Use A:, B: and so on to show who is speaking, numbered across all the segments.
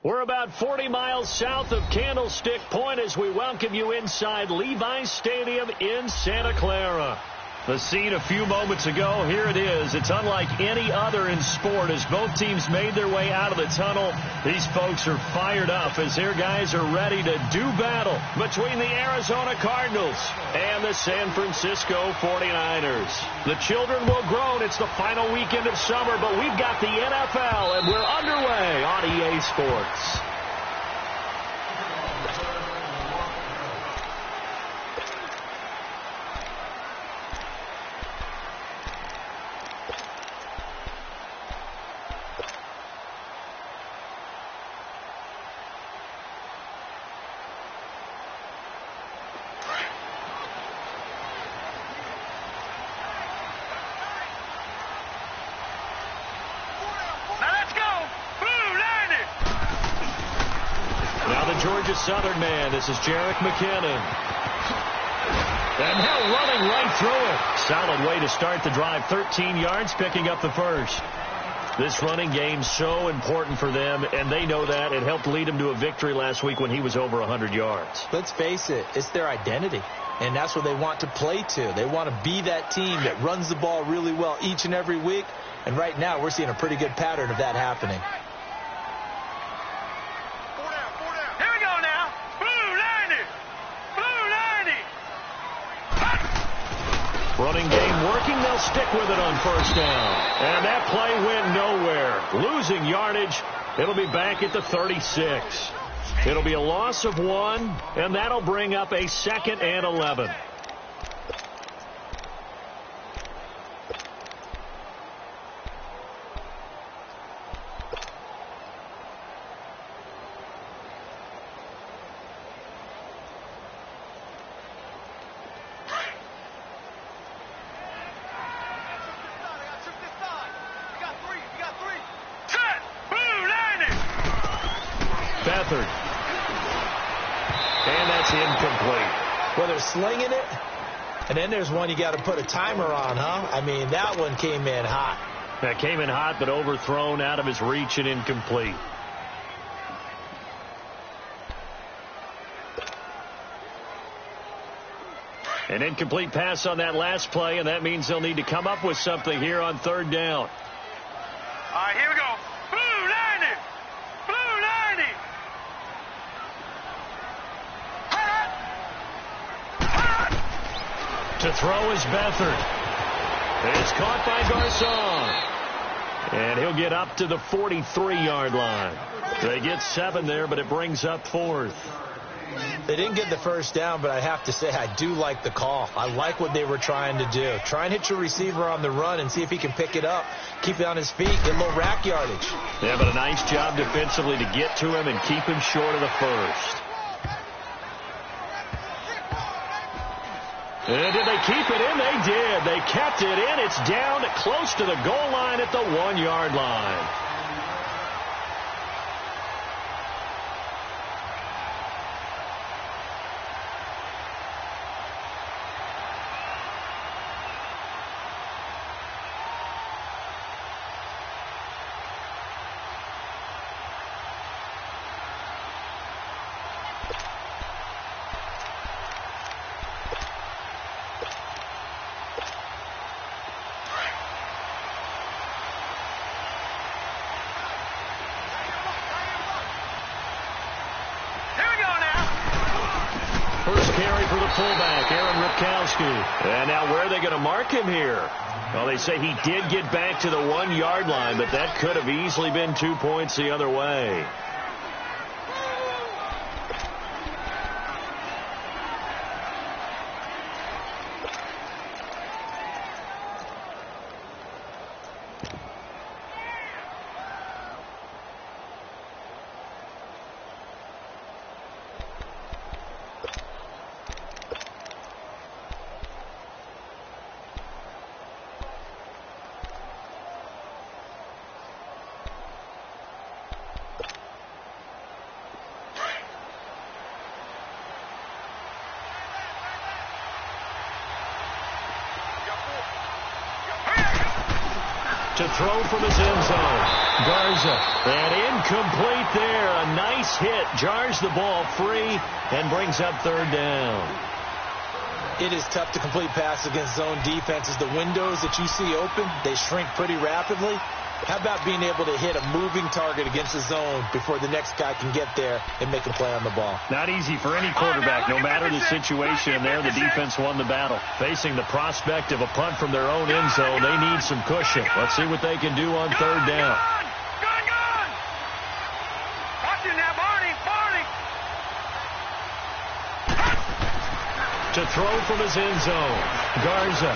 A: We're about 40 miles south of Candlestick Point as we welcome you inside Levi's Stadium in Santa Clara. The scene a few moments ago, here it is. It's unlike any other in sport as both teams made their way out of the tunnel. These folks are fired up as their guys are ready to do battle between the Arizona Cardinals and the San Francisco 49ers. The children will groan. It's the final weekend of summer, but we've got the NFL, and we're underway on EA Sports. Georgia Southern man. This is Jerick McKinnon. And now running right through it. Solid way to start the drive. 13 yards, picking up the first. This running game's so important for them, and they know that. It helped lead them to a victory last week when he was over 100 yards.
B: Let's face it, it's their identity, and that's what they want to play to. They want to be that team that runs the ball really well each and every week, and right now we're seeing a pretty good pattern of that happening.
A: Running game working. They'll stick with it on first down. And that play went nowhere. Losing yardage. It'll be back at the 36. It'll be a loss of 1, and that'll bring up a 2nd and 11. Beathard. And that's incomplete.
B: Well, they're slinging it, and then there's one you got to put a timer on, huh? I mean, that one came in hot.
A: That came in hot, but overthrown, out of his reach, and incomplete. An incomplete pass on that last play, and that means they'll need to come up with something here on third down.
C: All right, here we go. Blue 90! Blue 90!
A: To throw is Beathard. It's caught by Garcon. And he'll get up to the 43-yard line. They get 7 there, but it brings up 4th.
B: They didn't get the first down, but I have to say I do like the call. I like what they were trying to do. Try and hit your receiver on the run and see if he can pick it up, keep it on his feet, get a little rack yardage.
A: Yeah, but a nice job defensively to get to him and keep him short of the first. And did they keep it in? They did. They kept it in. It's down close to the goal line at the 1-yard line. Fullback, Aaron Ripkowski. And now where are they going to mark him here? Well, they say he did get back to the 1-yard line, but that could have easily been 2 points the other way. to throw from his end zone. Garza, and incomplete there. A nice hit, jars the ball free, and brings up third down.
B: It is tough to complete passes against zone defenses. The windows that you see open, they shrink pretty rapidly. How about being able to hit a moving target against the zone before the next guy can get there and make a play on the ball?
A: Not easy for any quarterback. No matter the situation there, the defense won the battle. Facing the prospect of a punt from their own end zone, they need some cushion. Let's see what they can do on third down. To throw from his end zone, Garza.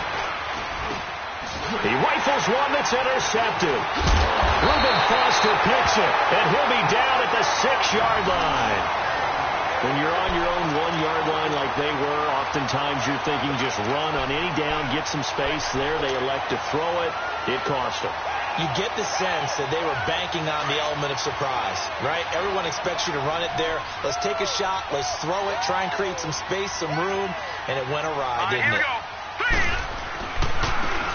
A: He rifles one that's intercepted. Reuben Foster picks it, and he'll be down at the 6-yard line. When you're on your own 1-yard line like they were, oftentimes you're thinking just run on any down, get some space there. They elect to throw it. It cost them.
B: You get the sense that they were banking on the element of surprise, right? Everyone expects you to run it there. Let's take a shot. Let's throw it. Try and create some space, some room. And it went awry, didn't it?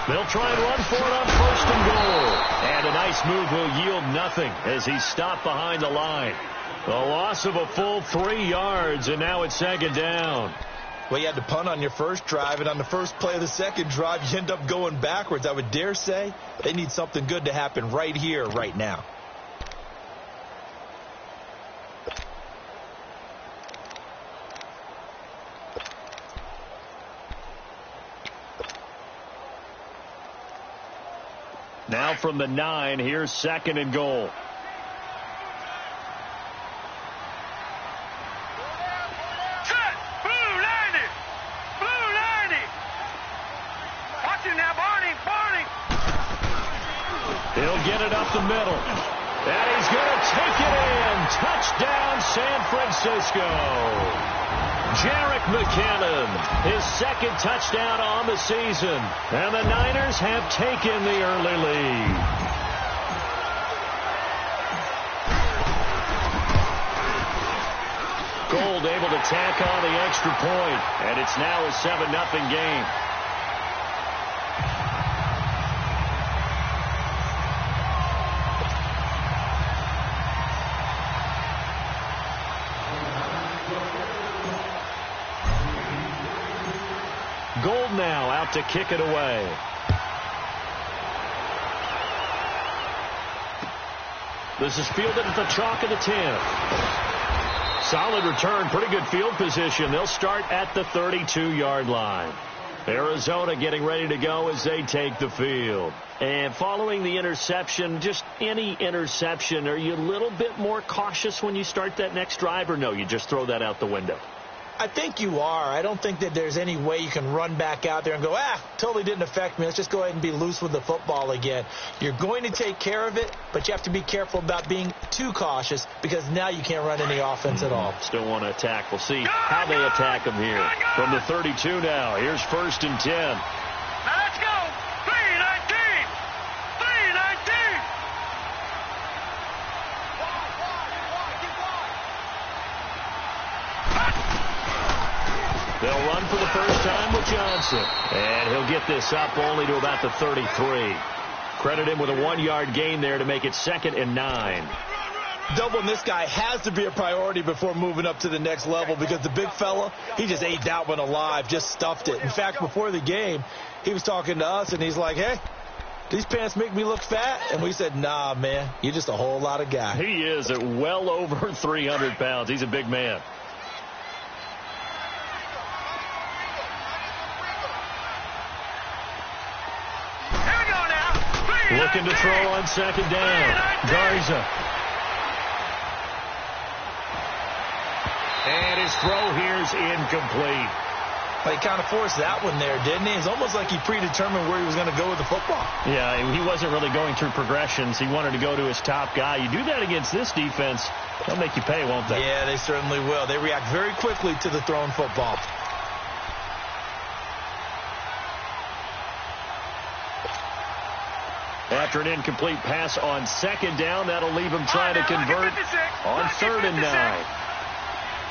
A: They'll try and run for it on first and goal. And a nice move will yield nothing as he's stopped behind the line. A loss of a full 3 yards, and now it's second down.
B: Well, you had to punt on your first drive, and on the first play of the second drive, you end up going backwards. I would dare say they need something good to happen right here, right now.
A: Now from the 9, here's second and goal. He'll get it up the middle. And he's going to take it in. Touchdown, San Francisco. Jerick McKinnon, his second touchdown on the season. And the Niners have taken the early lead. Gold able to tack on the extra point. And it's now a 7-0 game. Gold now out to kick it away. This is fielded at the chalk of the 10. Solid return, pretty good field position. They'll start at the 32-yard line. Arizona getting ready to go as they take the field. And following the interception, just any interception, are you a little bit more cautious when you start that next drive, or no, you just throw that out the window?
B: I think you are. I don't think that there's any way you can run back out there and go, totally didn't affect me. Let's just go ahead and be loose with the football again. You're going to take care of it, but you have to be careful about being too cautious because now you can't run any offense at all.
A: Still want to attack. We'll see how they attack them here. From the 32 now, here's first and 10.
C: Now let's go. 3-19. 3-19.
A: They'll run for the first time with Johnson. And he'll get this up only to about the 33. Credit him with a 1-yard gain there to make it 2nd and 9.
B: Doubling this guy has to be a priority before moving up to the next level because the big fella, he just ate that one alive, just stuffed it. In fact, before the game, he was talking to us, and he's like, hey, these pants make me look fat? And we said, nah, man, you're just a whole lot of guy.
A: He is at well over 300 pounds. He's a big man. Looking to throw on second down. Garza. And his throw here's incomplete.
B: Well, he kind of forced that one there, didn't he? It's almost like he predetermined where he was going to go with the football.
A: Yeah, he wasn't really going through progressions. He wanted to go to his top guy. You do that against this defense, they'll make you pay, won't they?
B: Yeah, they certainly will. They react very quickly to the thrown football.
A: After an incomplete pass on second down, that'll leave him trying to convert on 3rd and 9.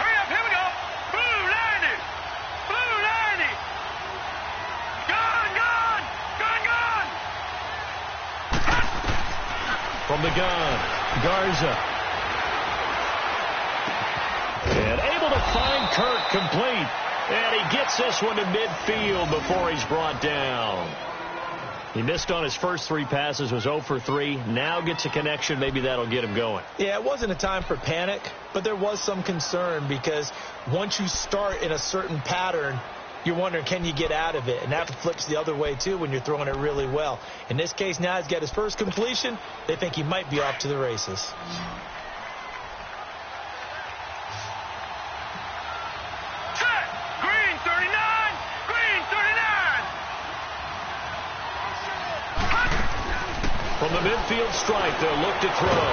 C: Hurry up, here we go. Blue 90. Blue 90. Gone, gone, gone, gone.
A: From the gun, Garza. And able to find Kirk complete. And he gets this one to midfield before he's brought down. He missed on his first 3 passes, was 0 for 3. Now gets a connection. Maybe that'll get him going.
B: Yeah, it wasn't a time for panic, but there was some concern because once you start in a certain pattern, you're wondering, can you get out of it? And that flips the other way, too, when you're throwing it really well. In this case, now he's got his first completion. They think he might be off to the races.
A: From the midfield stripe, they'll look to throw.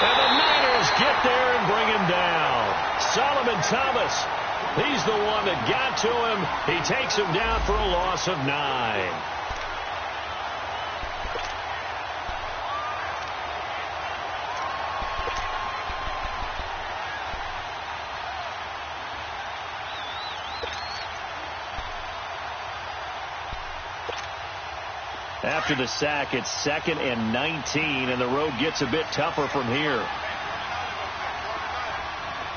A: And the Niners get there and bring him down. Solomon Thomas, he's the one that got to him. He takes him down for a loss of 9. After the sack, it's 2nd and 19, and the road gets a bit tougher from here.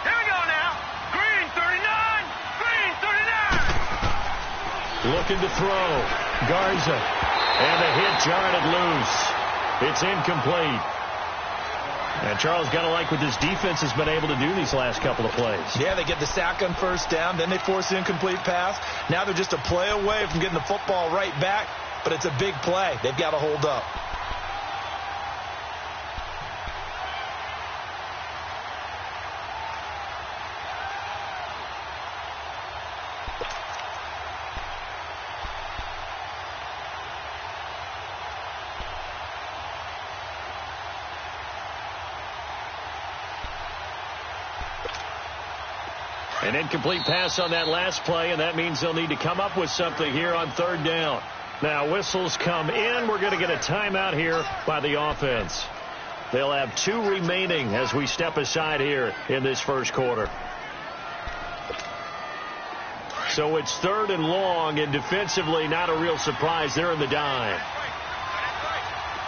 C: Here we go now. Green 39. Green 39.
A: Looking to throw. Garza. And the hit jarred it loose. It's incomplete. And Charles, got to like what this defense has been able to do these last couple of plays.
B: Yeah, they get the sack on first down, then they force the incomplete pass. Now they're just a play away from getting the football right back. But it's a big play. They've got to hold up.
A: An incomplete pass on that last play, and that means they'll need to come up with something here on 3rd down. Now, whistles come in. We're going to get a timeout here by the offense. They'll have 2 remaining as we step aside here in this first quarter. So it's 3rd and long, and defensively, not a real surprise. They're in the dime.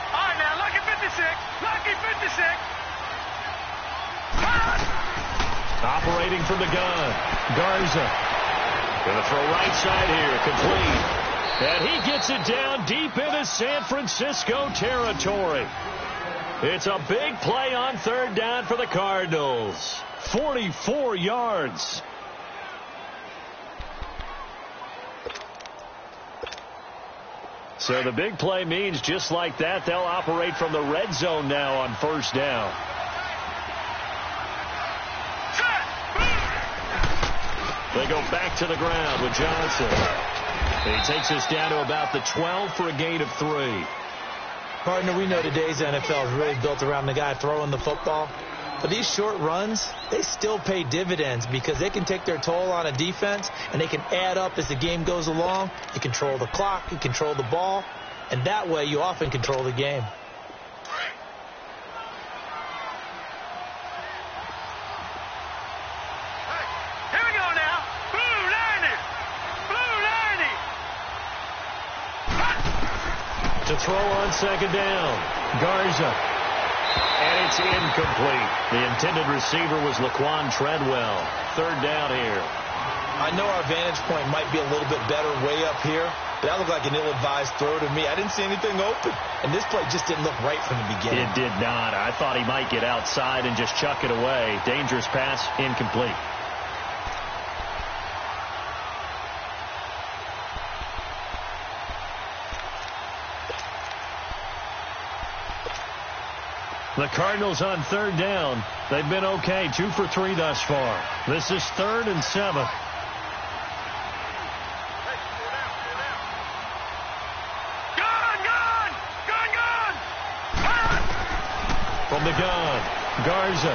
C: All right, now, lucky 56. Lucky 56.
A: Operating from the gun. Garza. Going to throw right side here. Complete. And he gets it down deep into San Francisco territory. It's a big play on 3rd down for the Cardinals. 44 yards. So the big play means just like that, they'll operate from the red zone now on 1st down. They go back to the ground with Johnson. He takes us down to about the 12 for a gain of 3.
B: Partner, we know today's NFL is really built around the guy throwing the football. But these short runs, they still pay dividends because they can take their toll on a defense, and they can add up as the game goes along. You control the clock, you control the ball, and that way you often control the game.
A: To throw on 2nd down. Garza. And it's incomplete. The intended receiver was Laquan Treadwell. 3rd down here.
B: I know our vantage point might be a little bit better way up here, but that looked like an ill-advised throw to me. I didn't see anything open, and this play just didn't look right from the beginning.
A: It did not. I thought he might get outside and just chuck it away. Dangerous pass, incomplete. The Cardinals on 3rd down. They've been okay. 2 for 3 thus far. This is 3rd and 7. From the gun, Garza.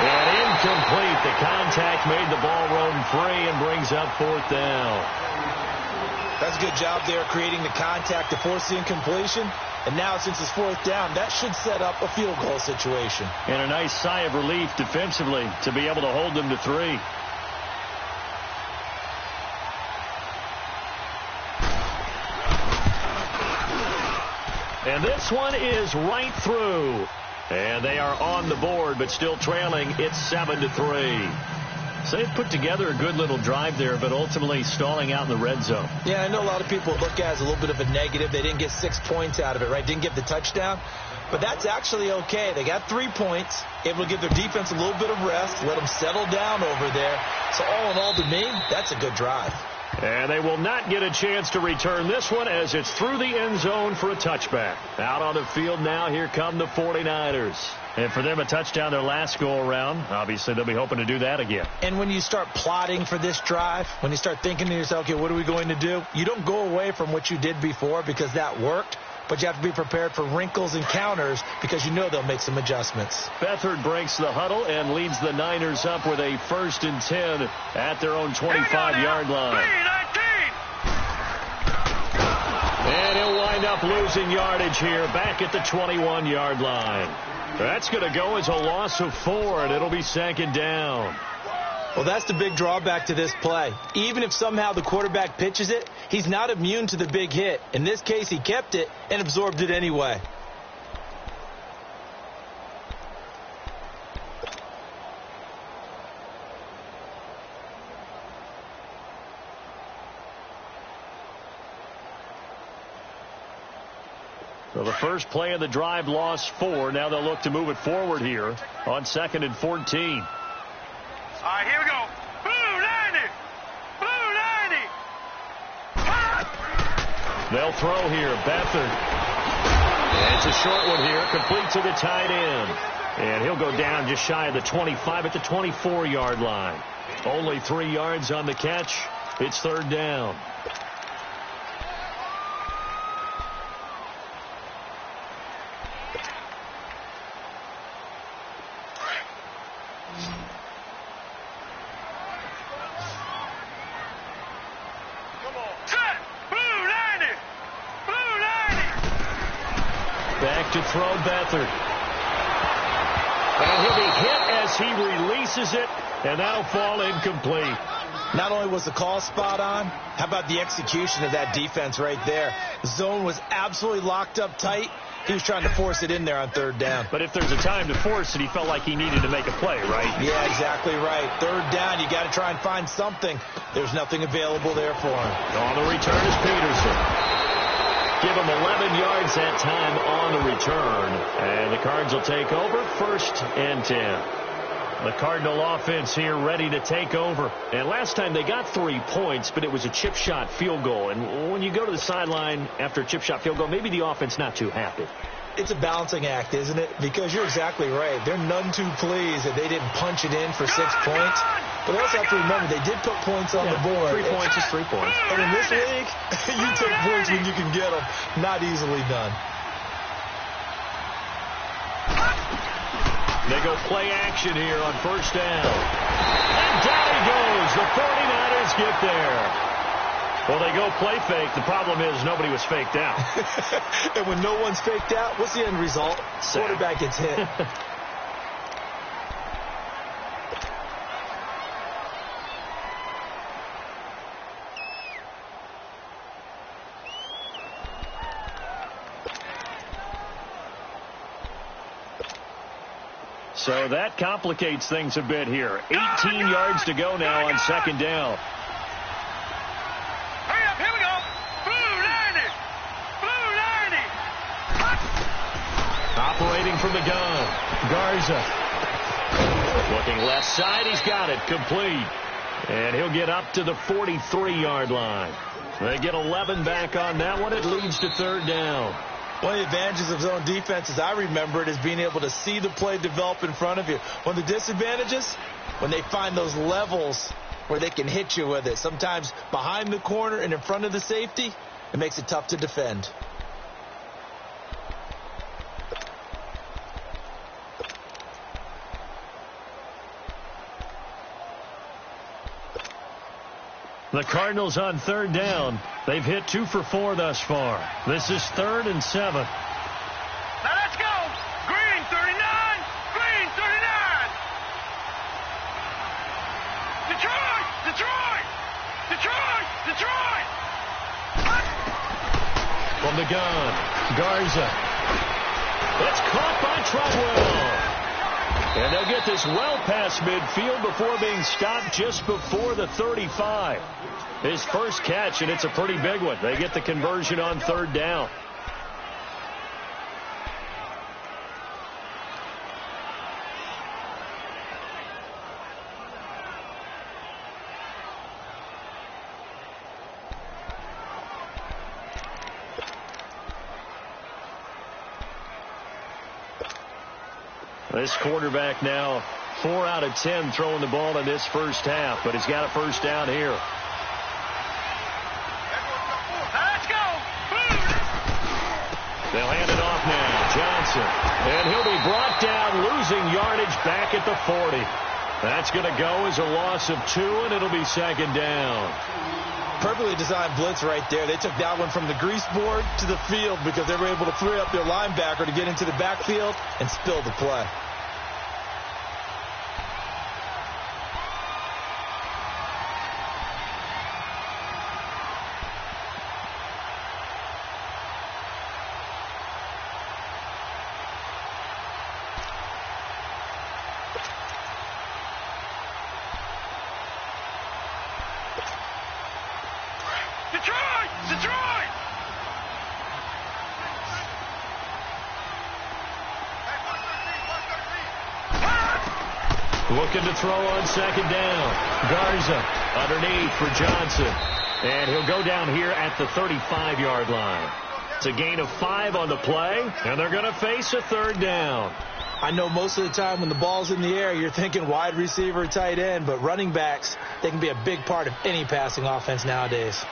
A: And incomplete. The contact made the ball roam free and brings up 4th down.
B: That's a good job there creating the contact to force the incompletion. And now, since it's 4th down, that should set up a field goal situation.
A: And a nice sigh of relief defensively to be able to hold them to 3. And this one is right through. And they are on the board, but still trailing. It's 7-3. So they've put together a good little drive there, but ultimately stalling out in the red zone.
B: Yeah, I know a lot of people look at it as a little bit of a negative. They didn't get 6 points out of it, right? Didn't get the touchdown. But that's actually okay. They got 3 points, able to give their defense a little bit of rest, let them settle down over there. So all in all, to me, that's a good drive.
A: And they will not get a chance to return this one as it's through the end zone for a touchback. Out on the field now, here come the 49ers. And for them, a touchdown their last go-around. Obviously, they'll be hoping to do that again.
B: And when you start plotting for this drive, when you start thinking to yourself, okay, what are we going to do? You don't go away from what you did before because that worked. But you have to be prepared for wrinkles and counters because you know they'll make some adjustments.
A: Beathard breaks the huddle and leads the Niners up with a 1st and 10 at their own 25-yard line. And he'll wind up losing yardage here back at the 21-yard line. That's going to go as a loss of 4, and it'll be 2nd down.
B: Well, that's the big drawback to this play. Even if somehow the quarterback pitches it, he's not immune to the big hit. In this case, he kept it and absorbed it anyway.
A: So the first play of the drive lost 4. Now they'll look to move it forward here on 2nd and 14.
C: All right, here we go. Blue 90. Blue 90.
A: They'll throw here. Beathard. It's a short one here. Complete to the tight end. And he'll go down just shy of the 25 at the 24-yard line. Only 3 yards on the catch. It's 3rd down. Back to throw Beathard. And he'll be hit as he releases it, and that'll fall incomplete.
B: Not only was the call spot on, how about the execution of that defense right there? The zone was absolutely locked up tight. He was trying to force it in there on 3rd down.
A: But if there's a time to force it, he felt like he needed to make a play, right?
B: Yeah, exactly right. 3rd down, you got to try and find something. There's nothing available there for him.
A: On the return is Peterson. Give him 11 yards that time on the return. And the Cards will take over 1st and 10. The Cardinal offense here ready to take over. And last time they got 3 points, but it was a chip shot field goal. And when you go to the sideline after a chip shot field goal, maybe the offense not too happy.
B: It's a balancing act, isn't it? Because you're exactly right. They're none too pleased that they didn't punch it in for 6 points. But they also have to remember they did put points on the board.
A: 3 points is 3 points.
B: And in this league, you take points when you can get them. Not easily done.
A: They go play action here on 1st down. And down he goes. The 49ers get there. Well, they go play fake. The problem is nobody was faked out.
B: And when no one's faked out, what's the end result?
A: Sack.
B: Quarterback gets hit.
A: So that complicates things a bit here. 18 yards to go now on 2nd down.
C: Hurry up, here we go. Blue 90. Blue 90.
A: Operating from the gun. Garza. Looking left side. He's got it. Complete. And he'll get up to the 43-yard line. They get 11 back on that one. It leads to 3rd down.
B: One of the advantages of zone defense, as I remember it, is being able to see the play develop in front of you. One of the disadvantages, when they find those levels where they can hit you with it. Sometimes behind the corner and in front of the safety, it makes it tough to defend.
A: The Cardinals on 3rd down. They've hit 2 for 4 thus far. This is 3rd and 7.
C: Now let's go. Green 39. Green 39. Detroit. Detroit. Detroit. Detroit.
A: Well, From the gun, Garza. It's caught by Treadwell. And they'll get this well past midfield before being stopped just before the 35. His first catch, and it's a pretty big one. They get the conversion on third down. This quarterback now 4 out of 10 throwing the ball in this first half, but he's got a first down here.
C: Let's go.
A: They'll hand it off now. Johnson. And he'll be brought down, losing yardage back at the 40. That's going to go as a loss of 2, and it'll be second down.
B: Perfectly designed blitz right there. They took that one from the grease board to the field because they were able to free up their linebacker to get into the backfield and spill the play.
C: Detroit!
A: Looking to throw on second down. Garza underneath for Johnson. And he'll go down here at the 35-yard line. It's a gain of 5 on the play, and they're going to face a third down.
B: I know most of the time when the ball's in the air, you're thinking wide receiver, tight end, but running backs, they can be a big part of any passing offense nowadays.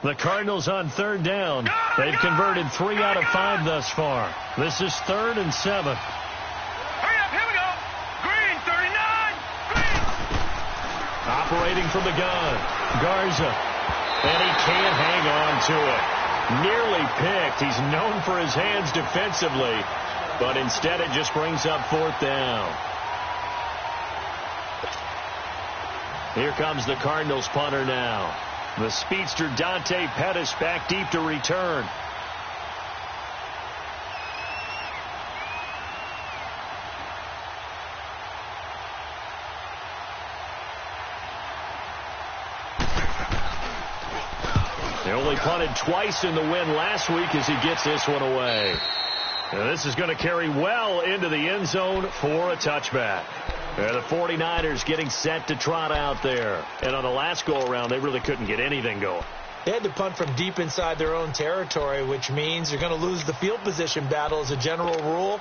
A: The Cardinals on third down. They've converted 3 out of 5 thus far. This is 3rd and 7.
C: Hurry up, here we go. Green, 39. Green.
A: Operating from the gun. Garza. And he can't hang on to it. Nearly picked. He's known for his hands defensively. But instead it just brings up 4th down. Here comes the Cardinals punter now. The speedster Dante Pettis back deep to return. They only punted twice in the win last week as he gets this one away. And this is going to carry well into the end zone for a touchback. The 49ers getting set to trot out there. And on the last go-around, they really couldn't get anything going.
B: They had to punt from deep inside their own territory, which means you're going to lose the field position battle as a general rule.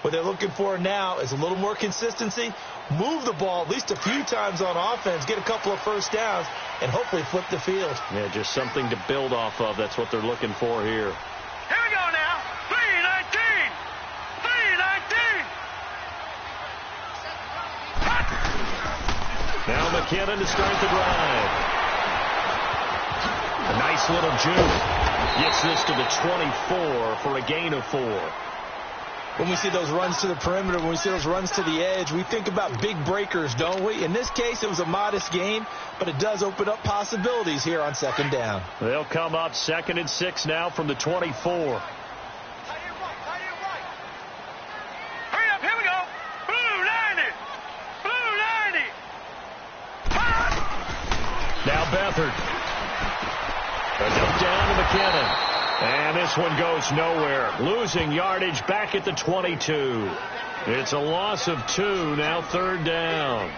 B: What they're looking for now is a little more consistency, move the ball at least a few times on offense, get a couple of first downs, and hopefully flip the field.
A: Yeah, just something to build off of. That's what they're looking for here.
C: Here we go now. 3-19. 3-19.
A: Now McKinnon to start the drive. A nice little juke. Gets this to the 24 for a gain of 4.
B: When we see those runs to the perimeter, when we see those runs to the edge, we think about big breakers, don't we? In this case, it was a modest gain, but it does open up possibilities here on second down.
A: They'll come up 2nd and 6 now from the 24.
C: Hurry up, here we go. Blue 90. Blue 90.
A: Now Beathard. A dump down to McKinnon. And this one goes nowhere. Losing yardage back at the 22. It's a loss of 2, now 3rd down.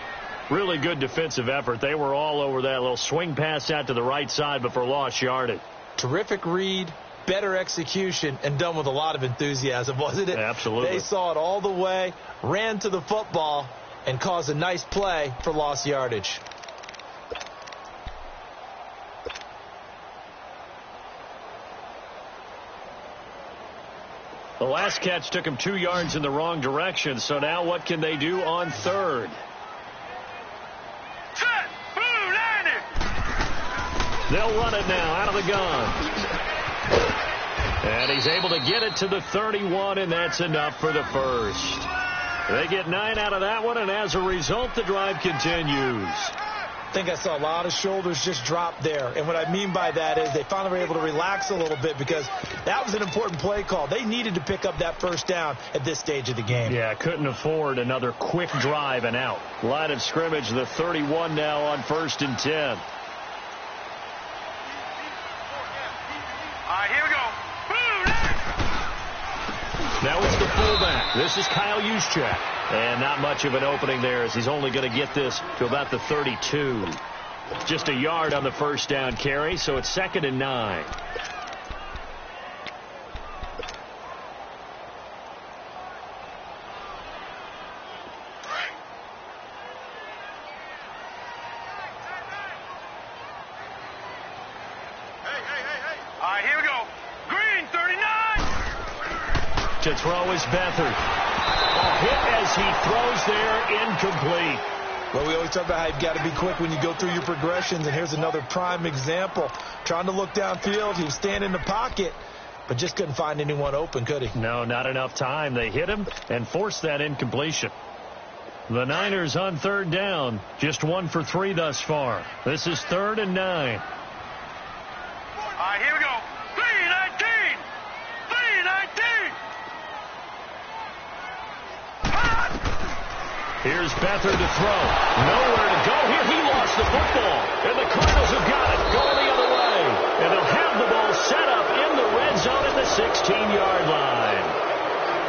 A: Really good defensive effort. They were all over that little swing pass out to the right side, but for lost yardage.
B: Terrific read, better execution, and done with a lot of enthusiasm, wasn't it?
A: Absolutely.
B: They saw it all the way, ran to the football, and caused a nice play for lost yardage.
A: The last catch took him 2 yards in the wrong direction, so now what can they do on 3rd?
C: Set. Blue 90.
A: They'll run it now out of the gun. And he's able to get it to the 31, and that's enough for the first. They get 9 out of that one, and as a result, the drive continues.
B: I think I saw a lot of shoulders just drop there. And what I mean by that is they finally were able to relax a little bit because that was an important play call. They needed to pick up that first down at this stage of the game.
A: Yeah, couldn't afford another quick drive and out. Line of scrimmage, the 31 now on 1st and 10.
C: All right, here we go.
A: Now it's the fullback. This is Kyle Juszczyk. And not much of an opening there as he's only going to get this to about the 32. Just a yard on the first down carry, so it's 2nd and 9.
C: All right, here we go. Green, 39.
A: To throw is Beathard. A hit as he throws there, incomplete.
B: Well, we always talk about how you've got to be quick when you go through your progressions, and here's another prime example. Trying to look downfield, he was standing in the pocket, but just couldn't find anyone open, could he?
A: No, not enough time. They hit him and forced that incompletion. The Niners on 3rd down, just 1 for 3 thus far. This is 3rd and 9.
C: All right, here we go. 3-19. 3-19.
A: Here's Beathard to throw. Nowhere to go here. He lost the football. And the Cardinals have got it. Going the other way. And they'll have the ball set up in the red zone at the 16-yard line.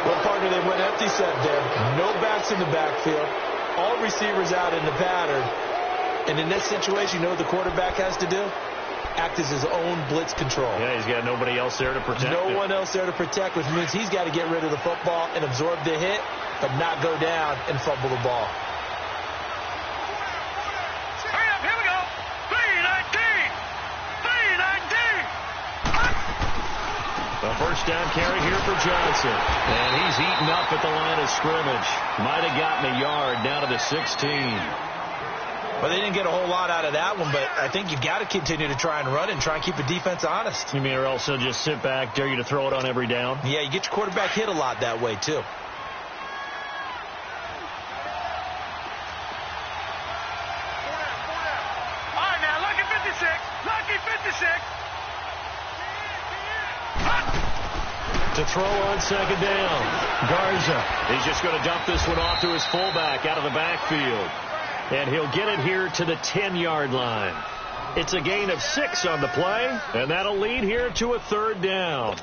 B: Well, partner, they went empty set there. No backs in the backfield. All receivers out in the pattern. And in this situation, you know what the quarterback has to do? Act as his own blitz control.
A: Yeah, he's got nobody else there to protect
B: No
A: him.
B: one else there to protect, which means he's got to get rid of the football and absorb the hit, but not go down and fumble the ball.
C: Hurry up, here we go. 3-19. 3-19.
A: A first down carry here for Johnson. And he's eaten up at the line of scrimmage. Might have gotten a yard down to the 16.
B: Well, they didn't get a whole lot out of that one, but I think you got to continue to try and run it and try and keep the defense honest.
A: You mean or also just sit back, dare you to throw it on every down?
B: Yeah, you get your quarterback hit a lot that way, too.
C: All right, now, lucky 56. Lucky 56.
A: To throw on 2nd down. Garza. He's just going to dump this one off to his fullback out of the backfield. And he'll get it here to the 10-yard line. It's a gain of 6 on the play, and that'll lead here to a 3rd down.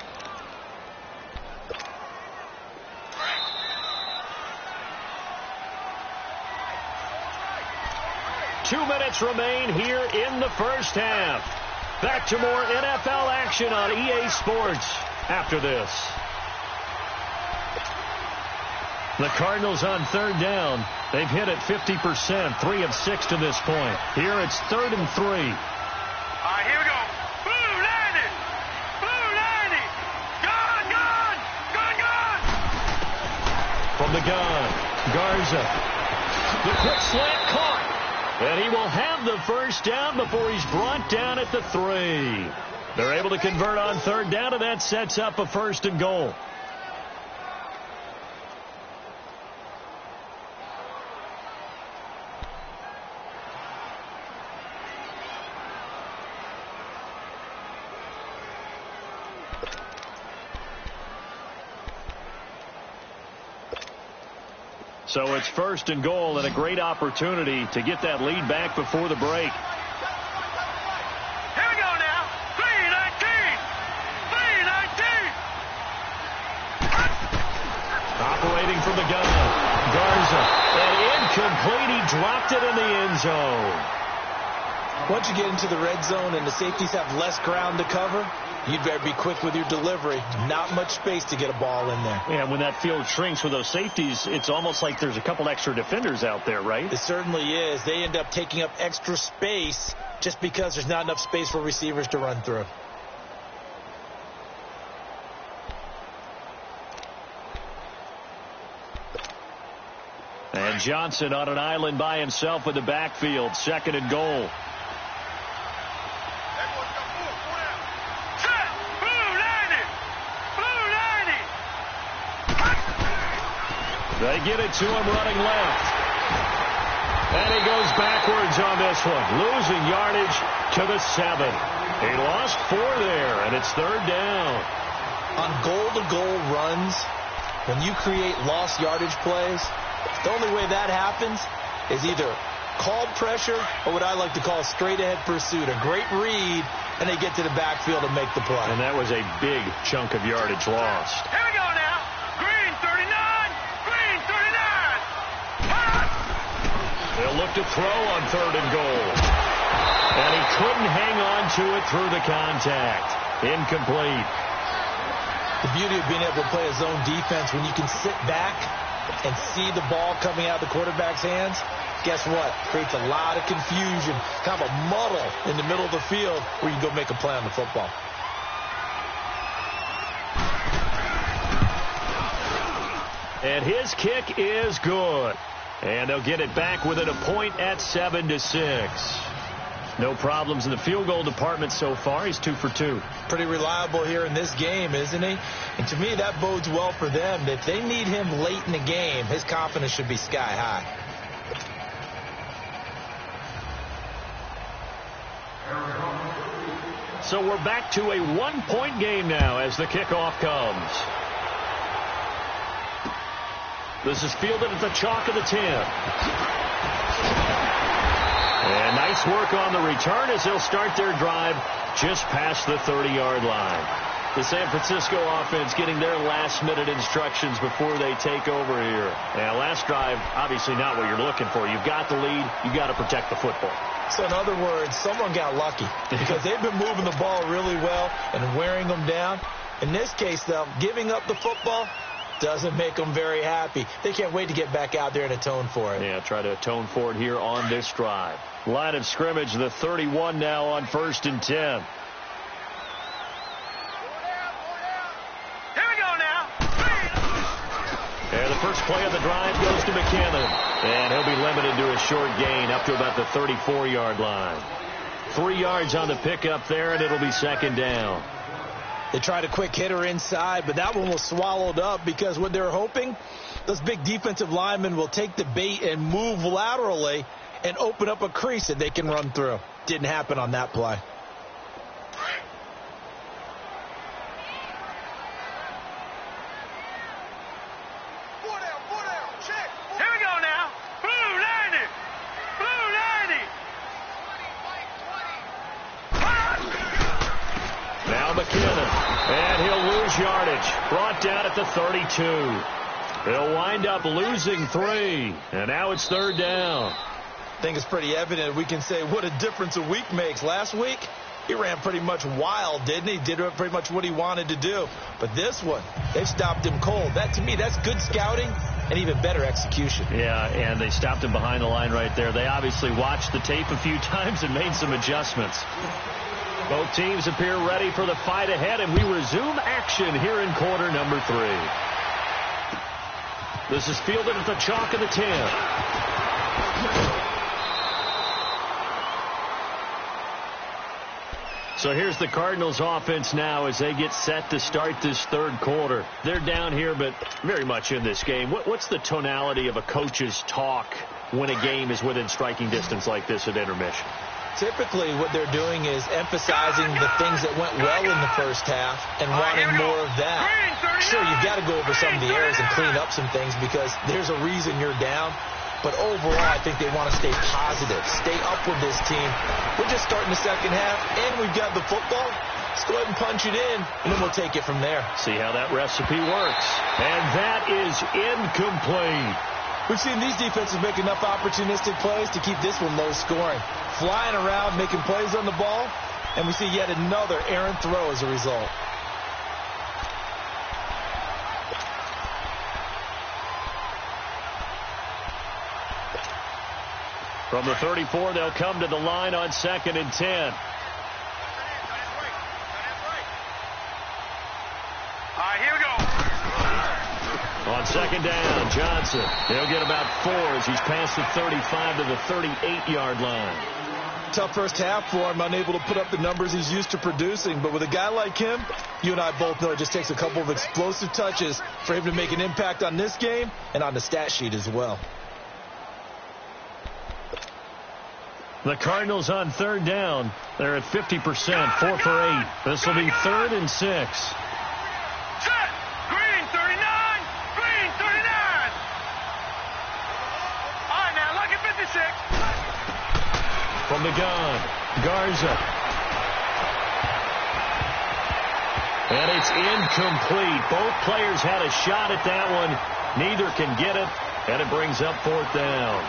A: Two minutes remain here in the first half. Back to more NFL action on EA Sports after this. The Cardinals on 3rd down. They've hit it 50%, 3 of 6 to this point. Here it's 3rd and 3.
C: All right, here we go. Blue 90. Blue 90. Gone, gone. Gone, gone.
A: From the gun, Garza. The quick slant caught. And he will have the first down before he's brought down at the 3. They're able to convert on 3rd down, and that sets up a 1st and goal. So it's 1st and goal and a great opportunity to get that lead back before the break.
C: Here we go now. 3-19. 3-19.
A: Operating from the gun, Garza. And incomplete. He dropped it in the end zone.
B: Once you get into the red zone and the safeties have less ground to cover, you'd better be quick with your delivery. Not much space to get a ball in there.
A: Yeah, when that field shrinks with those safeties, it's almost like there's a couple extra defenders out there, right?
B: It certainly is. They end up taking up extra space just because there's not enough space for receivers to run through.
A: And Johnson on an island by himself in the backfield. 2nd and goal.
C: Set. Blue 90.
A: They get it to him running left. And he goes backwards on this one, losing yardage to the 7. He lost 4 there, and it's 3rd down.
B: On goal-to-goal runs, when you create lost yardage plays, the only way that happens is either called pressure or what I like to call straight-ahead pursuit, a great read, and they get to the backfield and make the play.
A: And that was a big chunk of yardage lost.
C: Here we go now. Green 39. Green 39.
A: They'll look to throw on 3rd and goal. And he couldn't hang on to it through the contact. Incomplete.
B: The beauty of being able to play a zone defense when you can sit back and see the ball coming out of the quarterback's hands, guess what? Creates a lot of confusion, kind of a muddle in the middle of the field where you can go make a play on the football.
A: And his kick is good. And they'll get it back within a point at 7-6. No problems in the field goal department so far. He's 2 for 2.
B: Pretty reliable here in this game, isn't he? And to me, that bodes well for them. If they need him late in the game, his confidence should be sky high.
A: So we're back to a 1-point game now as the kickoff comes. This is fielded at the chalk of the 10. And nice work on the return as they'll start their drive just past the 30-yard line. The San Francisco offense getting their last-minute instructions before they take over here. And last drive, obviously not what you're looking for. You've got the lead. You've got to protect the football.
B: So in other words, someone got lucky because they've been moving the ball really well and wearing them down. In this case, though, giving up the football doesn't make them very happy. They can't wait to get back out there and atone for it.
A: Yeah, try to atone for it here on this drive. Line of scrimmage, the 31 now on 1st and 10.
C: Here we go now.
A: And the first play of the drive goes to McKinnon. And he'll be limited to a short gain up to about the 34-yard line. 3 yards on the pickup there, and it'll be 2nd down.
B: They tried a quick hitter inside, but that one was swallowed up because what they're hoping, those big defensive linemen will take the bait and move laterally and open up a crease that they can run through. Didn't happen on that play.
C: Here we go now. Blue 90. Blue 90.
A: Now McKinnon. And he'll lose yardage. Brought down at the 32. He'll wind up losing 3. And now it's 3rd down.
B: I think it's pretty evident. We can say what a difference a week makes. Last week, he ran pretty much wild, didn't he? Did pretty much what he wanted to do. But this one, they've stopped him cold. That, to me, that's good scouting and even better execution.
A: Yeah, and they stopped him behind the line right there. They obviously watched the tape a few times and made some adjustments. Both teams appear ready for the fight ahead, and we resume action here in quarter number 3. This is fielded at the chalk of the 10. So here's the Cardinals offense now as they get set to start this 3rd quarter. They're down here, but very much in this game. What's the tonality of a coach's talk when a game is within striking distance like this at intermission?
B: Typically, what they're doing is emphasizing the things that went well in the first half and wanting more of that. Sure, you've got to go over some of the errors and clean up some things because there's a reason you're down. But overall, I think they want to stay positive, stay up with this team. We're just starting the second half, and we've got the football. Let's go ahead and punch it in, and then we'll take it from there.
A: See how that recipe works. And that is incomplete.
B: We've seen these defenses make enough opportunistic plays to keep this one low scoring. Flying around, making plays on the ball, and we see yet another errant throw as a result.
A: From the 34, they'll come to the line on 2nd and 10.
C: All right, here we go.
A: On 2nd down, Johnson. He'll get about 4 as he's past the 35 to the 38-yard line.
B: Tough first half for him, unable to put up the numbers he's used to producing. But with a guy like him, you and I both know it just takes a couple of explosive touches for him to make an impact on this game and on the stat sheet as well.
A: The Cardinals on third down. They're at 50%, 4 for 8. This will be 3rd and 6.
C: Set. Green 39. Green 39. All right, now, lucky 56.
A: From the gun, Garza. And it's incomplete. Both players had a shot at that one. Neither can get it, and it brings up 4th down.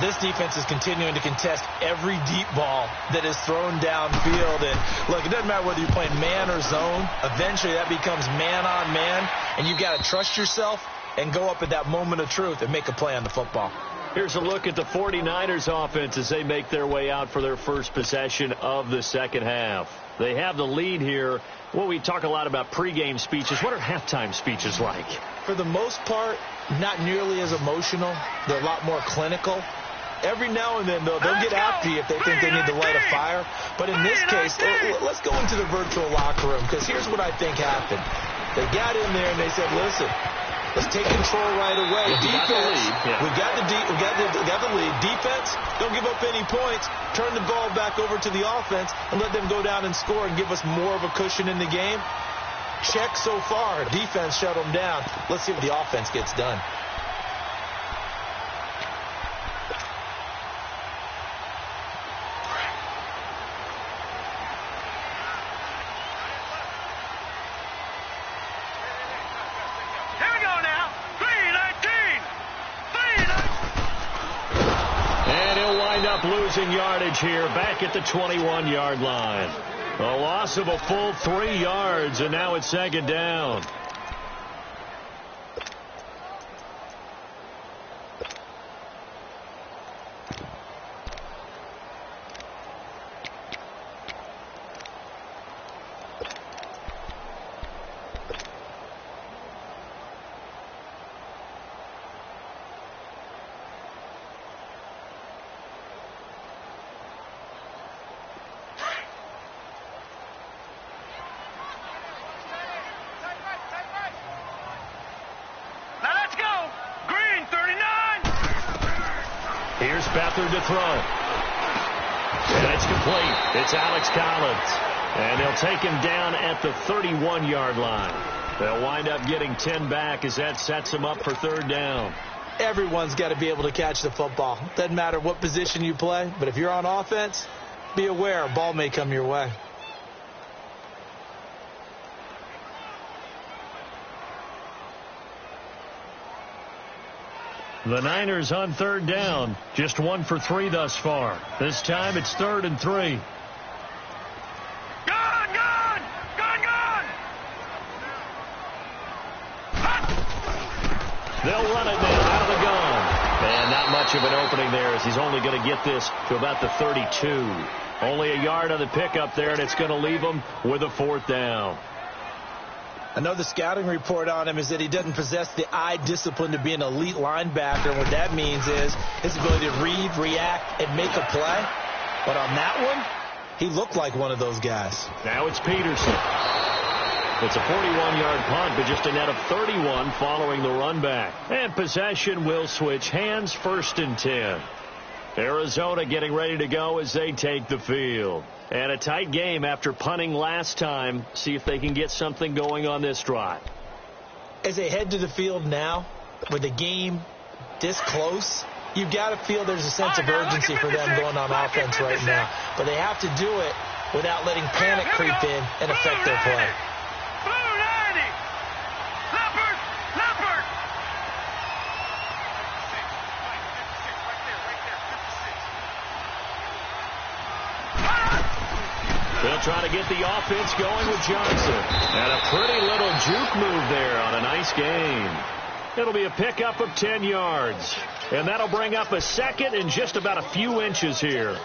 B: This defense is continuing to contest every deep ball that is thrown downfield. And, look, it doesn't matter whether you're playing man or zone. Eventually, that becomes man-on-man, and you got to trust yourself and go up at that moment of truth and make a play on the football.
A: Here's a look at the 49ers offense as they make their way out for their first possession of the second half. They have the lead here. Well, we talk a lot about pregame speeches. What are halftime speeches like?
B: For the most part, not nearly as emotional. They're a lot more clinical. Every now and then, though, they'll get after you if they think they need to light a fire. But in this case, let's go into the virtual locker room, because here's what I think happened. They got in there and they said, listen, let's take control right away. Defense, we got the lead. Defense, don't give up any points. Turn the ball back over to the offense and let them go down and score and give us more of a cushion in the game. Check so far. Defense shut them down. Let's see what the offense gets done.
A: Losing yardage here back at the 21-yard line. A loss of a full 3 yards, and now it's 2nd down. Here's Beathard to throw. And it's complete. It's Alex Collins. And they'll take him down at the 31-yard line. They'll wind up getting 10 back as that sets them up for 3rd down.
B: Everyone's got to be able to catch the football. Doesn't matter what position you play, but if you're on offense, be aware a ball may come your way.
A: The Niners on 3rd down. Just 1 for 3 thus far. This time it's 3rd and 3. They'll run it now out of the gun. And not much of an opening there as he's only going to get this to about the 32. Only a yard on the pickup there, and it's going to leave him with a 4th down.
B: Another scouting report on him is that he doesn't possess the eye discipline to be an elite linebacker. And what that means is his ability to read, react, and make a play. But on that one, he looked like one of those guys.
A: Now it's Peterson. It's a 41-yard punt, but just a net of 31 following the run back. And possession will switch hands, 1st and 10. Arizona getting ready to go as they take the field. And a tight game after punting last time. See if they can get something going on this drive.
B: As they head to the field now, with the game this close, you've got to feel there's a sense of urgency for them going on offense right now. But they have to do it without letting panic creep in and affect their play.
A: They'll try to get the offense going with Johnson. And a pretty little juke move there on a nice gain. It'll be a pickup of 10 yards. And that'll bring up a 2nd and just about a few inches here.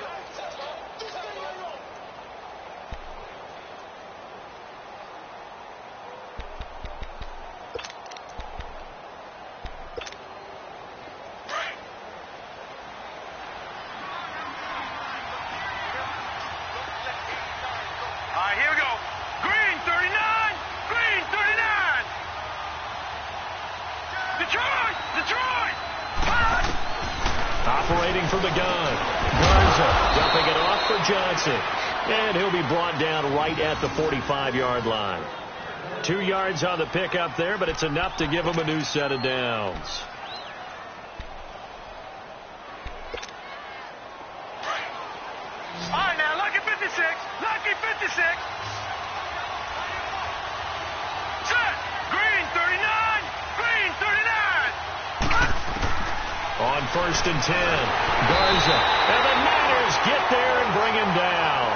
C: Detroit! Detroit!
A: Operating from the gun. Garza dumping it off for Johnson. And he'll be brought down right at the 45-yard line. 2 yards on the pickup there, but it's enough to give him a new set of downs.
C: All right, now, lucky 56. Lucky 56. Set. Green 39. Green 39.
A: On 1st and 10. Garza. And the Niners get there and bring him down.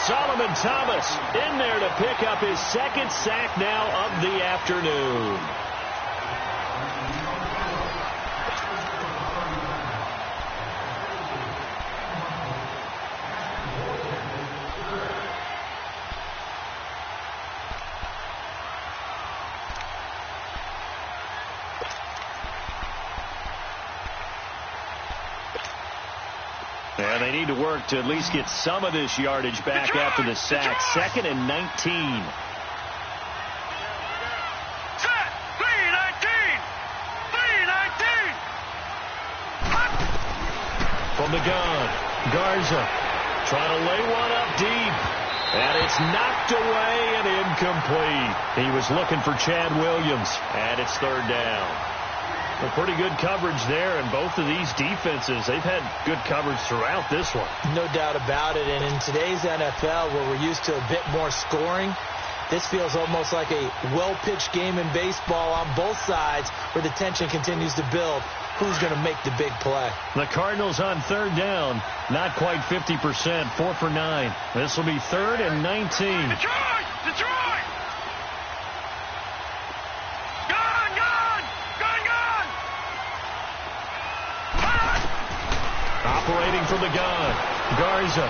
A: Solomon Thomas in there to pick up his 2nd sack now of the afternoon. And they need to work to at least get some of this yardage back after the sack. 2nd and 19.
C: Set. 319. 319.
A: From the gun, Garza trying to lay one up deep. And it's knocked away and incomplete. He was looking for Chad Williams. And it's 3rd down. Well, pretty good coverage there, and both of these defenses, they've had good coverage throughout this one.
B: No doubt about it, and in today's NFL, where we're used to a bit more scoring, this feels almost like a well-pitched game in baseball on both sides where the tension continues to build. Who's going to make the big play?
A: The Cardinals on 3rd down, not quite 50%, 4 for 9. This will be 3rd and 19.
C: Detroit! Detroit!
A: Operating from the gun, Garza.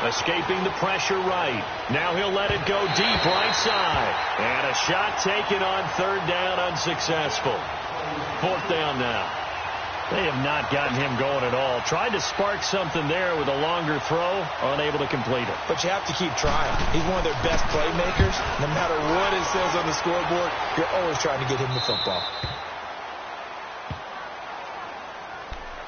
A: Escaping the pressure right. Now he'll let it go deep right side. And a shot taken on 3rd down, unsuccessful. 4th down now. They have not gotten him going at all. Tried to spark something there with a longer throw, unable to complete it.
B: But you have to keep trying. He's one of their best playmakers. No matter what it says on the scoreboard, you're always trying to get him the football.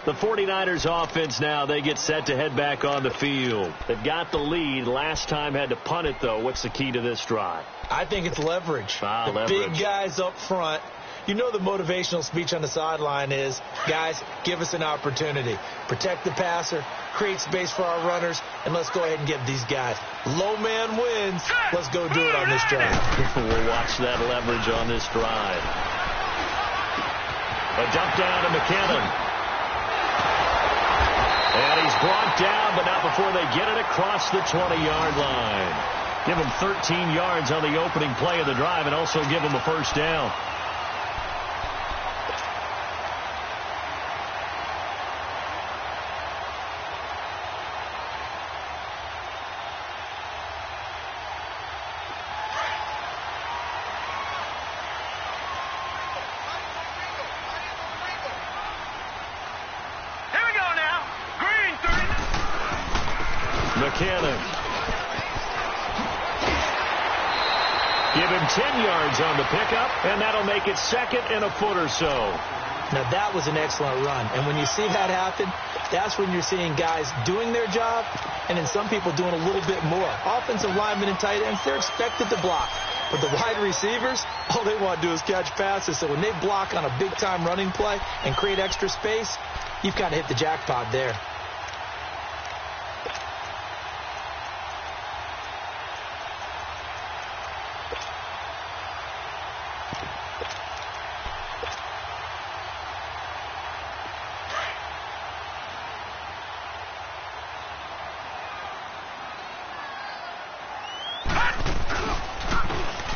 A: The 49ers offense now, they get set to head back on the field. They've got the lead. Last time had to punt it, though. What's the key to this drive?
B: I think it's leverage. The
A: leverage.
B: Big guys up front. You know the motivational speech on the sideline is, guys, give us an opportunity. Protect the passer, create space for our runners, and let's go ahead and give these guys. Low man wins. Let's go do it on this drive.
A: We'll watch that leverage on this drive. A dump down to McKinnon. And he's brought down, but not before they get it across the 20-yard line. Give him 13 yards on the opening play of the drive and also give him a 1st down. McKinnon. Give him 10 yards on the pickup, and that'll make it 2nd and a foot or so.
B: Now, that was an excellent run. And when you see that happen, that's when you're seeing guys doing their job, and then some people doing a little bit more. Offensive linemen and tight ends, they're expected to block. But the wide receivers, all they want to do is catch passes. So when they block on a big-time running play and create extra space, you've kind of hit the jackpot there.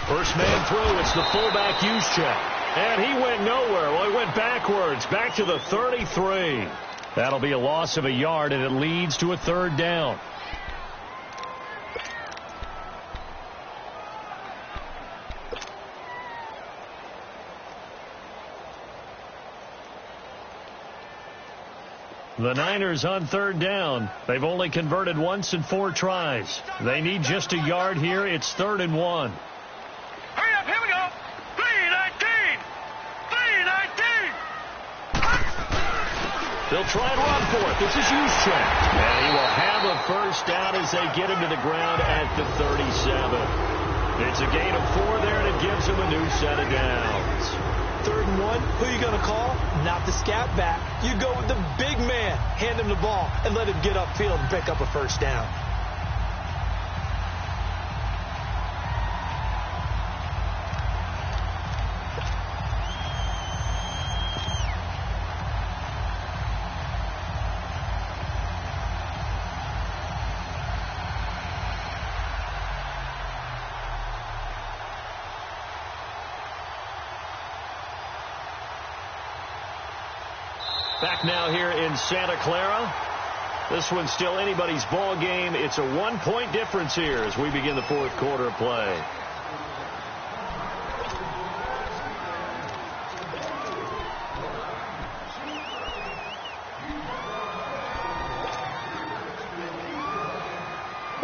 A: First man through, it's the fullback use check. And he went nowhere. Well, he went backwards, back to the 33. That'll be a loss of a yard, and it leads to a 3rd down. The Niners on 3rd down. They've only converted once in 4 tries. They need just a yard here. It's 3rd and 1.
C: Hurry up, here we go. 3,
A: They'll try and run for it. This is Juszczyk. And he will have a first down as they get him to the ground at the 37. It's a gain of 4 there, and it gives him a new set of downs.
B: 3rd and 1, who are you going to call? Not the scat back. You go with the big man. Hand him the ball and let him get upfield and pick up a first down.
A: Back now here in Santa Clara. This one's still anybody's ball game. It's a 1-point difference here as we begin the 4th quarter of play.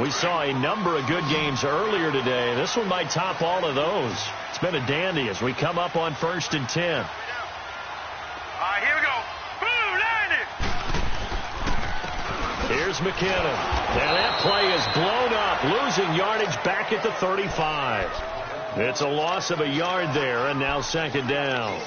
A: We saw a number of good games earlier today. This one might top all of those. It's been a dandy as we come up on 1st and 10.
C: Here we go.
A: Here's McKinnon. And that play is blown up, losing yardage back at the 35. It's a loss of a yard there, and now 2nd down.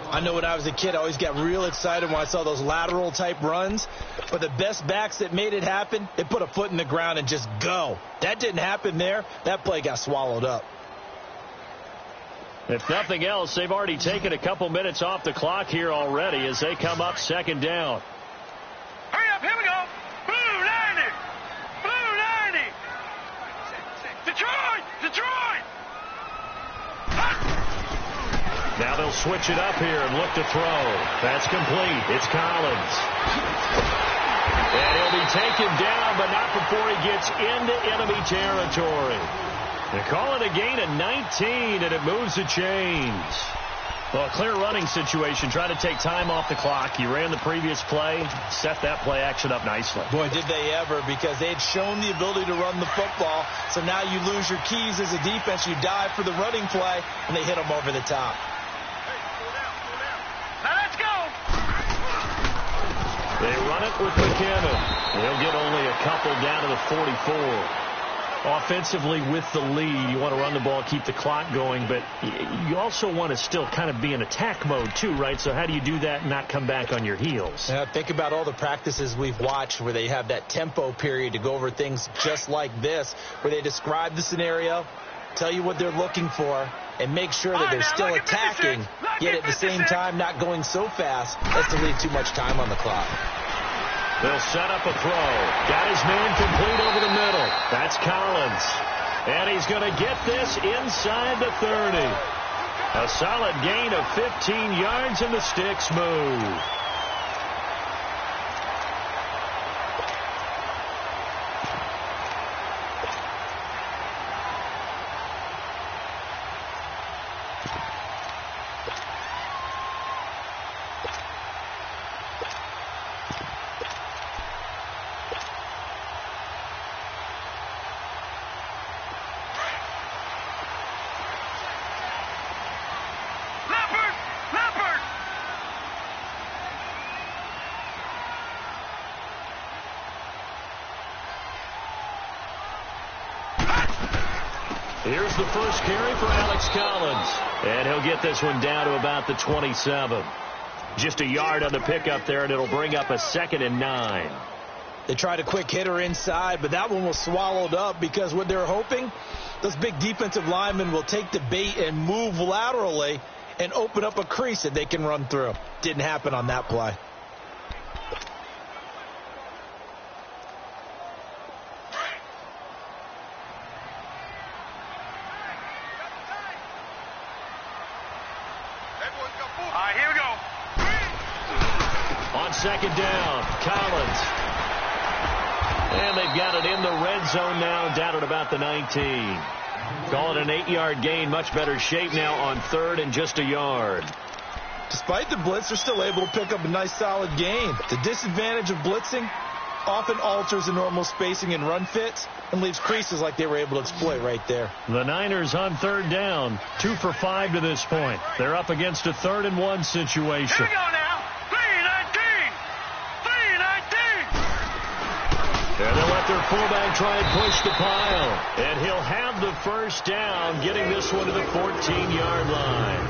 B: I know when I was a kid, I always got real excited when I saw those lateral-type runs. But the best backs that made it happen, they put a foot in the ground and just go. That didn't happen there. That play got swallowed up.
A: If nothing else, they've already taken a couple minutes off the clock here already as they come up 2nd down.
C: Hurry up, here we go. Blue 90. Blue 90. Detroit. Detroit.
A: Now they'll switch it up here and look to throw. That's complete. It's Collins. And he'll be taken down, but not before he gets into enemy territory. They call it a gain of 19, and it moves the chains. Well, a clear running situation. Trying to take time off the clock. He ran the previous play, set that play action up nicely.
B: Boy, did they ever, because they had shown the ability to run the football. So now you lose your keys as a defense. You dive for the running play, and they hit them over the top.
C: Now let's go.
A: They run it with McKinnon. He'll get only a couple down to the 44. Offensively with the lead, you want to run the ball, keep the clock going, but you also want to still kind of be in attack mode too, right? So how do you do that and not come back on your heels?
B: Yeah, think about all the practices we've watched where they have that tempo period to go over things just like this, where they describe the scenario, tell you what they're looking for, and make sure that they're still attacking, yet at the same time not going so fast as to leave too much time on the clock.
A: They'll set up a throw. Got his man complete over the middle. That's Collins. And he's going to get this inside the 30. A solid gain of 15 yards, and the sticks move. Here's the first carry for Alex Collins. And he'll get this one down to about the 27. Just a yard on the pickup there, and it'll bring up a 2nd and 9.
B: They tried a quick hitter inside, but that one was swallowed up because what they're hoping, those big defensive linemen will take the bait and move laterally and open up a crease that they can run through. Didn't happen on that play.
C: Here we go.
A: On 2nd down, Collins. And they've got it in the red zone now, down at about the 19. Call it an 8-yard gain, much better shape now on 3rd and just a yard.
B: Despite the blitz, they're still able to pick up a nice solid gain. The disadvantage of blitzing often alters the normal spacing and run fits and leaves creases like they were able to exploit right there.
A: The Niners on 3rd down, 2 for 5 to this point. They're up against a 3rd and 1 situation.
C: Here we go now. 3-19.
A: fullback try and push the pile. And he'll have the first down, getting this one to the 14-yard line.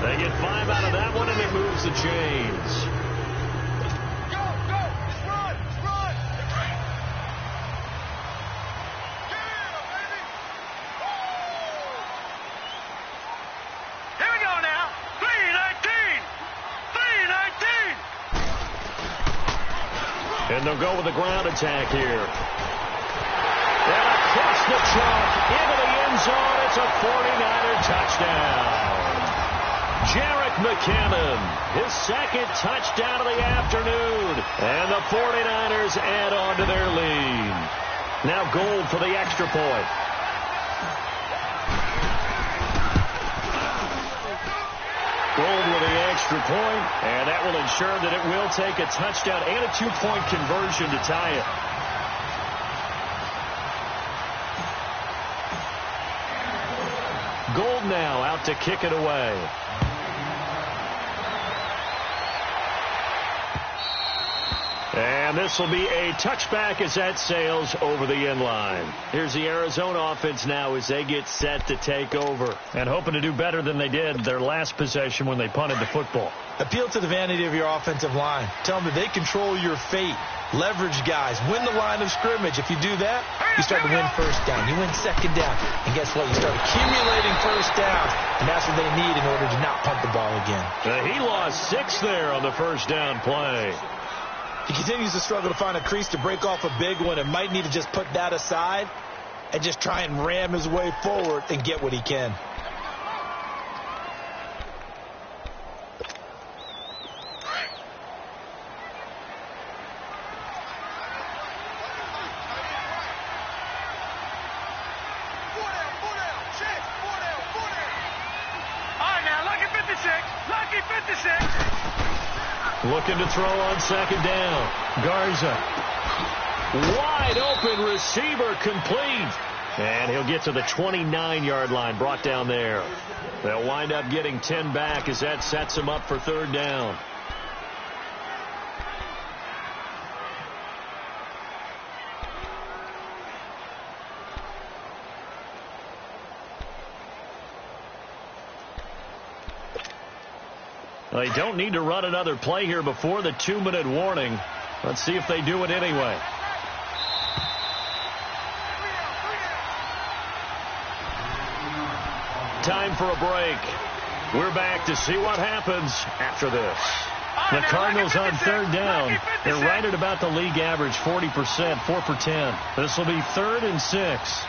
A: They get 5 out of that one, and it moves the chains. And they'll go with the ground attack here. And across the chalk, into the end zone, it's a 49er touchdown. Jarek McKinnon, his second touchdown of the afternoon. And the 49ers add on to their lead. Now Gold for the extra point. Gold with the extra point, and that will ensure that it will take a touchdown and a 2-point conversion to tie it. Gold now out to kick it away. And this will be a touchback as that sails over the end line. Here's the Arizona offense now as they get set to take over. And hoping to do better than they did their last possession when they punted the football.
B: Appeal to the vanity of your offensive line. Tell them that they control your fate. Leverage guys. Win the line of scrimmage. If you do that, you start to win first down. You win second down. And guess what? You start accumulating first downs. And that's what they need in order to not punt the ball again.
A: He lost 6 there on the first down play.
B: He continues to struggle to find a crease to break off a big one and might need to just put that aside and just try and ram his way forward and get what he can.
A: Looking to throw on second down. Garza. Wide open receiver complete. And he'll get to the 29-yard line, brought down there. They'll wind up getting 10 back as that sets them up for third down. They don't need to run another play here before the 2-minute warning. Let's see if they do it anyway. Time for a break. We're back to see what happens after this. The Cardinals on third down. They're right at about the league average, 40%, 4 for 10. This will be 3rd and 6.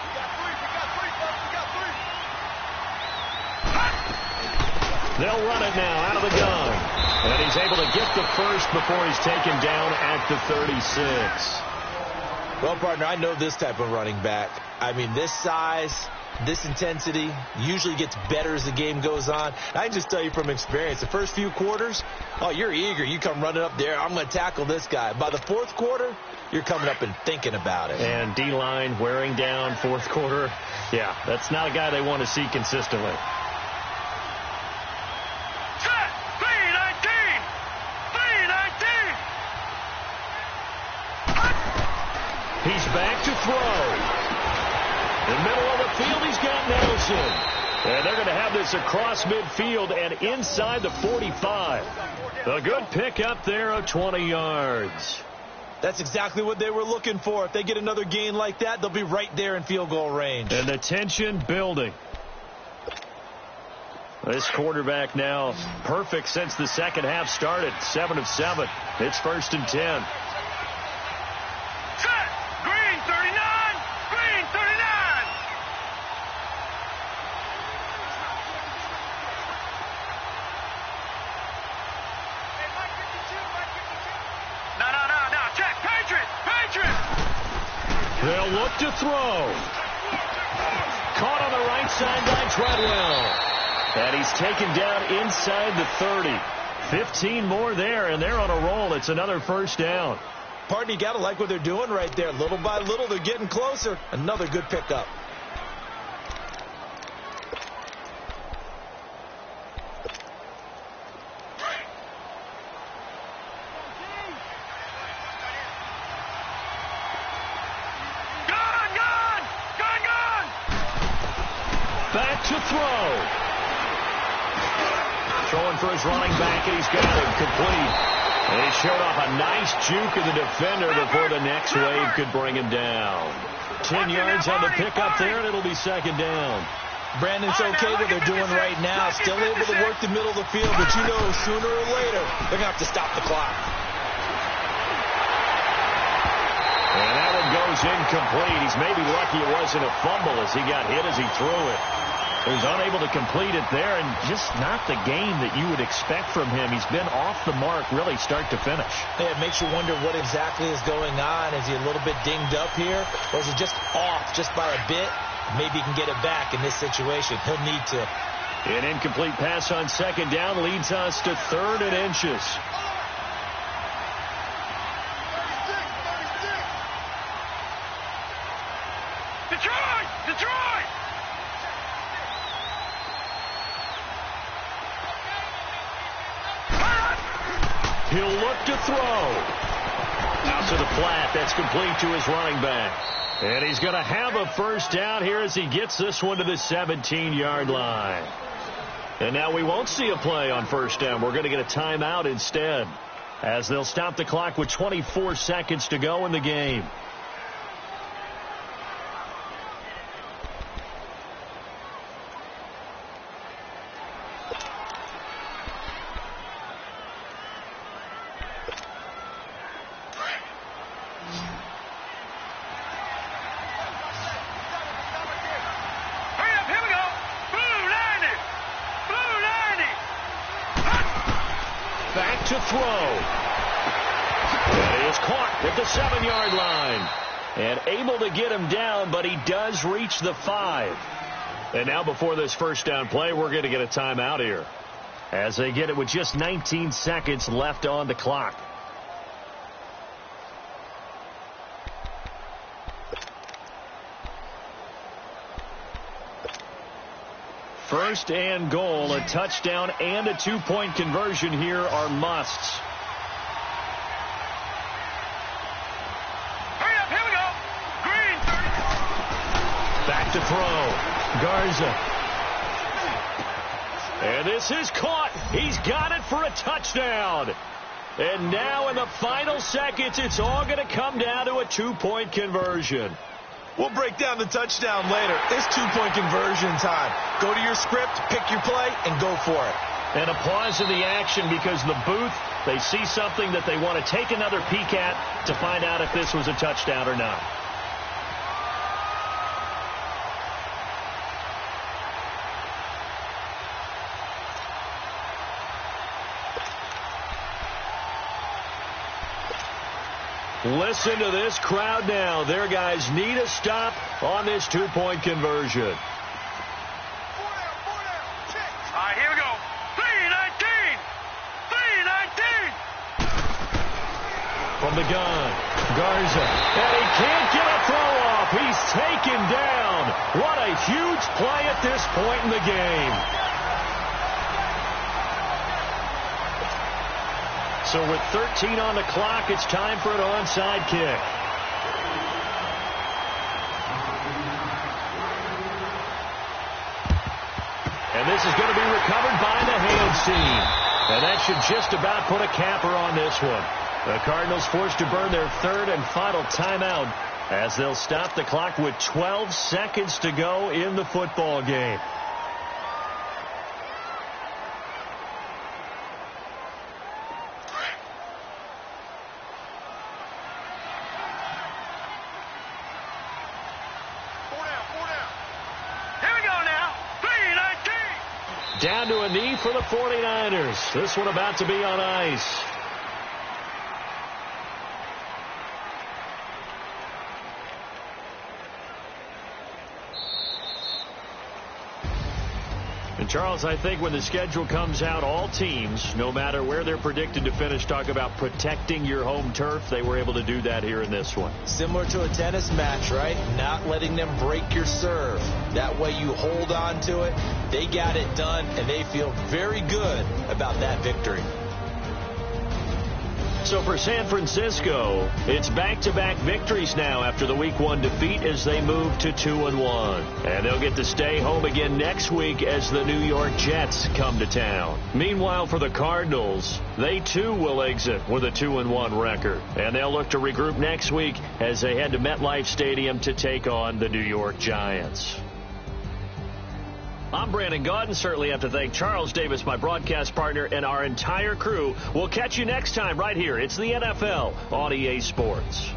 A: They'll run it now out of the gun. And he's able to get the first before he's taken down at the 36.
B: Well, partner, I know this type of running back. I mean, this size, this intensity usually gets better as the game goes on. I can just tell you from experience, the first few quarters, oh, you're eager. You come running up there, I'm going to tackle this guy. By the 4th quarter, you're coming up and thinking about it.
A: And D-line wearing down 4th quarter. Yeah, that's not a guy they want to see consistently. He's back to throw. In the middle of the field, he's got Nelson. And they're going to have this across midfield and inside the 45. A good pickup there of 20 yards.
B: That's exactly what they were looking for. If they get another gain like that, they'll be right there in field goal range.
A: And the tension building. This quarterback now perfect since the second half started. 7 of 7. It's 1st and 10.
C: Green 39! Green 39! No. Check. Patriot!
A: They'll look to throw. Caught on the right side by Treadwell. And he's taken down inside the 30. 15 more there, and they're on a roll. It's another first down.
B: Partner, you got to like what they're doing right there. Little by little, they're getting closer. Another good pickup.
A: Back to throw. Throwing for his running back, and he's got it complete. And he showed off a nice juke of the defender before the next wave could bring him down. 10 yards on the pickup there, and it'll be second down.
B: Brandon, it's okay what they're doing right now. Still able to work the middle of the field, but you know sooner or later they're going to have to stop the clock.
A: And that one goes incomplete. He's maybe lucky it wasn't a fumble as he got hit as he threw it. He was unable to complete it there, and just not the game that you would expect from him. He's been off the mark really start to finish.
B: Yeah, it makes you wonder what exactly is going on. Is he a little bit dinged up here, or is he just off just by a bit? Maybe he can get it back in this situation. He'll need to.
A: An incomplete pass on second down leads us to 3rd and inches.
C: Detroit! Detroit!
A: He'll look to throw. Out to the flat. That's complete to his running back. And he's going to have a first down here as he gets this one to the 17-yard line. And now we won't see a play on first down. We're going to get a timeout instead, as they'll stop the clock with 24 seconds to go in the game. Back to throw. And he is caught at the 7-yard line. And able to get him down, but he does reach the 5. And now before this first down play, we're going to get a timeout here, as they get it with just 19 seconds left on the clock. First and goal, a touchdown and a 2-point conversion here are musts.
C: Hurry up, here we go. Green, 30.
A: Back to throw. Garza. And this is caught. He's got it for a touchdown. And now in the final seconds, it's all going to come down to a 2-point conversion.
B: We'll break down the touchdown later. It's 2-point conversion time. Go to your script, pick your play, and go for it.
A: And a pause in the action because the booth, they see something that they want to take another peek at to find out if this was a touchdown or not. Listen to this crowd now. Their guys need a stop on this 2-point conversion.
C: All right, here we go. 3-19. 3-19.
A: From the gun, Garza. And he can't get a throw off. He's taken down. What a huge play at this point in the game. So with 13 on the clock, it's time for an onside kick. And this is going to be recovered by the hands team. And that should just about put a capper on this one. The Cardinals forced to burn their 3rd and final timeout as they'll stop the clock with 12 seconds to go in the football game. Down to a knee for the 49ers. This one about to be on ice. And Charles, I think when the schedule comes out, all teams, no matter where they're predicted to finish, talk about protecting your home turf. They were able to do that here in this one.
B: Similar to a tennis match, right? Not letting them break your serve. That way you hold on to it. They got it done, and they feel very good about that victory.
A: So for San Francisco, it's back-to-back victories now after the Week 1 defeat as they move to 2-1. And they'll get to stay home again next week as the New York Jets come to town. Meanwhile, for the Cardinals, they too will exit with a 2-1 record. And they'll look to regroup next week as they head to MetLife Stadium to take on the New York Giants. I'm Brandon Gaudin. Certainly have to thank Charles Davis, my broadcast partner, and our entire crew. We'll catch you next time right here. It's the NFL on EA Sports.